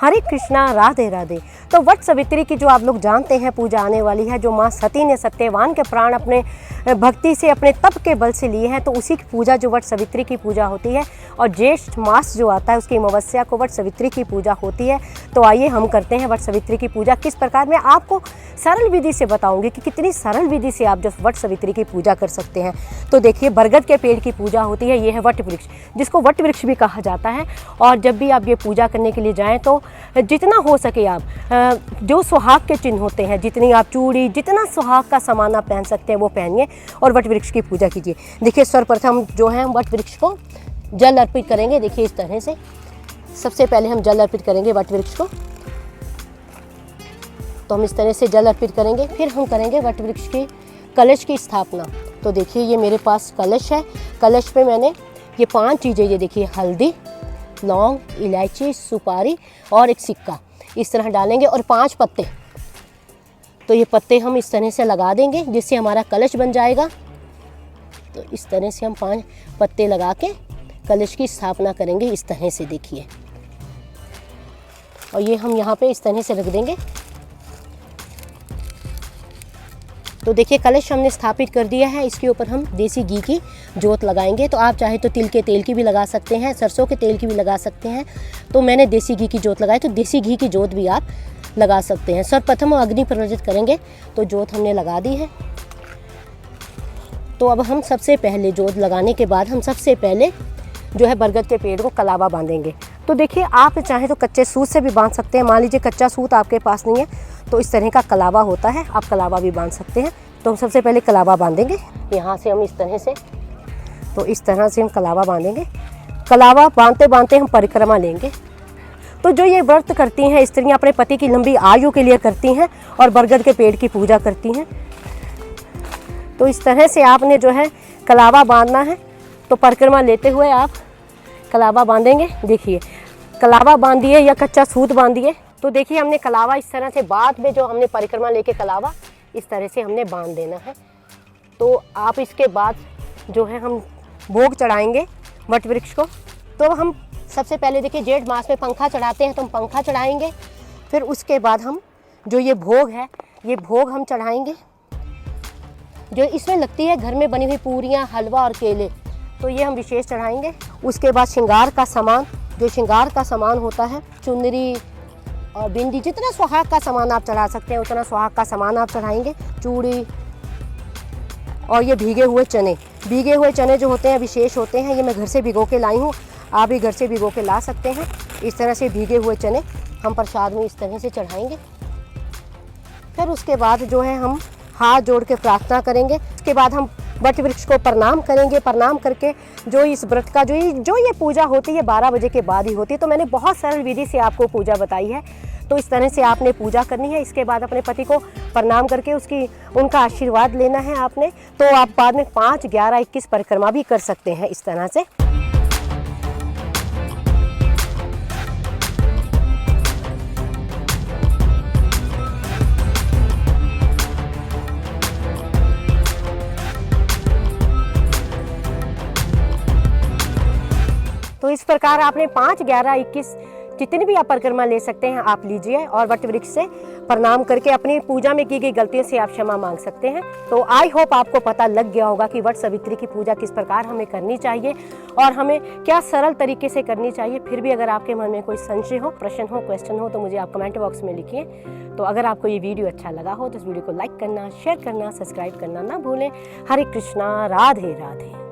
हरे कृष्णा, राधे राधे। तो वट सावित्री की जो आप लोग जानते हैं पूजा आने वाली है, जो माँ सती ने सत्यवान के प्राण अपने भक्ति से, अपने तप के बल से लिए हैं, तो उसी की पूजा जो वट सावित्री की पूजा होती है। और ज्येष्ठ मास जो आता है उसकी अमावस्या को वट सावित्री की पूजा होती है। तो आइए हम करते हैं वट सावित्री की पूजा किस प्रकार। मैं आपको सरल विधि से बताऊंगी कि कितनी सरल विधि से आप जो वट सावित्री की पूजा कर सकते हैं। तो देखिए, बरगद के पेड़ की पूजा होती है, ये है वट वृक्ष, जिसको वट वृक्ष भी कहा जाता है। और जब भी आप ये पूजा करने के लिए जाएं तो जितना हो सके आप जो सुहाग के चिन्ह होते हैं, जितनी आप चूड़ी, जितना सुहाग का सामान आप पहन सकते हैं वो पहनिए और वट वृक्ष की पूजा कीजिए। देखिए, सर्वप्रथम जो है हम वट वृक्ष को जल अर्पित करेंगे। देखिए इस तरह से सबसे पहले हम जल अर्पित करेंगे वट वृक्ष को। तो हम इस तरह से जल अर्पित करेंगे, फिर हम करेंगे वट वृक्ष की कलश की स्थापना। तो देखिए ये मेरे पास कलश है, कलश पे मैंने ये 5 चीज़ें, ये देखिए हल्दी, लौंग, इलायची, सुपारी और एक सिक्का इस तरह डालेंगे और 5 पत्ते। तो ये पत्ते हम इस तरह से लगा देंगे जिससे हमारा कलश बन जाएगा। तो इस तरह से हम 5 पत्ते लगा के कलश की स्थापना करेंगे इस तरह से, देखिए। और ये हम यहाँ पे इस तरह से रख देंगे। तो देखिए कलश हमने स्थापित कर दिया है, इसके ऊपर हम देसी घी की जोत लगाएंगे। तो आप चाहे तो तिल के तेल की भी लगा सकते हैं, सरसों के तेल की भी लगा सकते हैं। तो मैंने देसी घी की जोत लगाई, तो देसी घी की जोत भी आप लगा सकते हैं। सर्वप्रथम अग्नि प्रज्वलित करेंगे। तो जोत हमने लगा दी है। तो अब हम सबसे पहले जोत लगाने के बाद हम सबसे पहले जो है बरगद के पेड़ को कलावा बांधेंगे। तो देखिए, आप चाहे तो कच्चे सूत से भी बांध सकते हैं। मान लीजिए कच्चा सूत आपके पास नहीं है तो इस तरह का कलावा होता है, आप कलावा भी बांध सकते हैं। तो हम सबसे पहले कलावा बांधेंगे। यहाँ से हम इस तरह से, तो इस तरह से हम कलावा बांधेंगे। कलावा बांधते बांधते हम परिक्रमा लेंगे। तो जो ये व्रत करती हैं स्त्रियाँ, अपने पति की लंबी आयु के लिए करती हैं और बरगद के पेड़ की पूजा करती हैं। तो इस तरह से आपने जो है कलावा बांधना है। तो परिक्रमा लेते हुए आप कलावा बांधेंगे। देखिए, कलावा बांधिए या कच्चा सूत बांधिए। तो देखिए हमने कलावा इस तरह से, बाद में जो हमने परिक्रमा लेके कलावा इस तरह से हमने बांध देना है। तो आप इसके बाद जो है हम भोग चढ़ाएंगे वट वृक्ष को। तो हम सबसे पहले देखिए जेठ मास में पंखा चढ़ाते हैं, तो हम पंखा चढ़ाएंगे। फिर उसके बाद हम जो ये भोग है, ये भोग हम चढ़ाएंगे। जो इसमें लगती है घर में बनी हुई पूरियाँ, हलवा और केले, तो ये हम विशेष चढ़ाएंगे। उसके बाद श्रृंगार का सामान, जो श्रृंगार का सामान होता है, चुनरी और बिंदी, जितना सुहाग का सामान आप चढ़ा सकते हैं उतना सुहाग का सामान आप चढ़ाएंगे। चूड़ी और ये भीगे हुए चने, भीगे हुए चने जो होते हैं विशेष होते हैं। ये मैं घर से भिगो के लाई हूँ, आप भी घर से भिगो के ला सकते हैं। इस तरह से भीगे हुए चने हम प्रसाद में इस तरह से चढ़ाएंगे। फिर उसके बाद जो है हम हाथ जोड़ के प्रार्थना करेंगे। उसके बाद हम वट वृक्ष को प्रणाम करेंगे। प्रणाम करके जो इस व्रत का जो ये पूजा होती है 12 बजे के बाद ही होती है। तो मैंने बहुत सरल विधि से आपको पूजा बताई है। तो इस तरह से आपने पूजा करनी है। इसके बाद अपने पति को प्रणाम करके उनका आशीर्वाद लेना है आपने। तो आप बाद में 5, 11, 21 परिक्रमा भी कर सकते हैं इस तरह से। तो इस प्रकार आपने 5, 11, 21 जितनी भी आप परिक्रमा ले सकते हैं आप लीजिए और वट वृक्ष से प्रणाम करके अपनी पूजा में की गई गलतियों से आप क्षमा मांग सकते हैं। तो आई होप आपको पता लग गया होगा कि वट सावित्री की पूजा किस प्रकार हमें करनी चाहिए और हमें क्या सरल तरीके से करनी चाहिए। फिर भी अगर आपके मन में कोई संशय हो, प्रश्न हो, क्वेश्चन हो तो मुझे आप कमेंट बॉक्स में लिखिए। तो अगर आपको ये वीडियो अच्छा लगा हो तो इस वीडियो को लाइक करना, शेयर करना, सब्सक्राइब करना ना भूलें। हरे कृष्णा, राधे राधे।